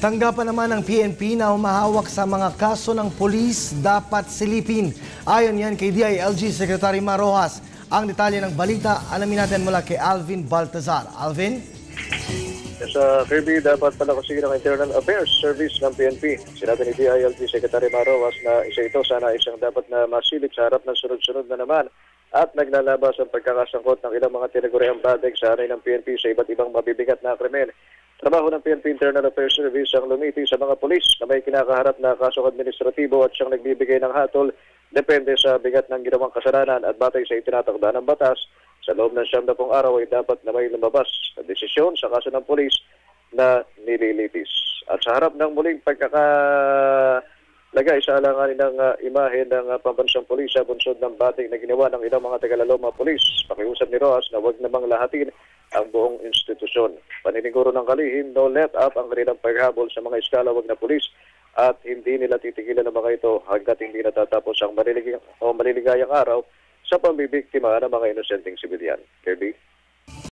Tanggapan naman ng PNP na humahawak sa mga kaso ng pulis dapat silipin. Ayon yan kay DILG Secretary Mar Rojas. Ang detalye ng balita, alamin natin mula kay Alvin Baltazar. Alvin? Sa Kirby, dapat palakasin ang Internal Affairs Service ng PNP. Sinabi ni DILG Secretary Mar Rojas na isa ito sana isang dapat na masilip sa harap ng sunod-sunod na naman at naglalabas ang pagkakasangkot ng ilang mga tinaguriang badig sa hanay ng PNP sa iba't ibang mabibigat na krimen. Trabaho ng PNP Internal Affairs Service ang lumiti sa mga pulis na may kinakaharap na kasong administratibo at siyang nagbibigay ng hatol depende sa bigat ng ginawang kasalanan at batay sa itinatakda ng batas. Sa loob ng 70 araw ay dapat na may lumabas na desisyon sa kaso ng pulis na nililitis. At sa harap ng muling pagkakalagay sa alanganin ng imahe ng pambansang pulis sa bunsod ng bating na ginawa ng ilang mga taga-Laloma pulis, pakiusap ni Rojas na huwag namang lahatin ang buong institusyon. Paniniguro ng kalihim, no let up ang kanilang paghabol sa mga eskalawag na pulis at hindi nila titigilan ng mga ito hanggat hindi natatapos ang maliligayang araw sa pambibiktima ng mga inosenteng sibilyan. Kirby?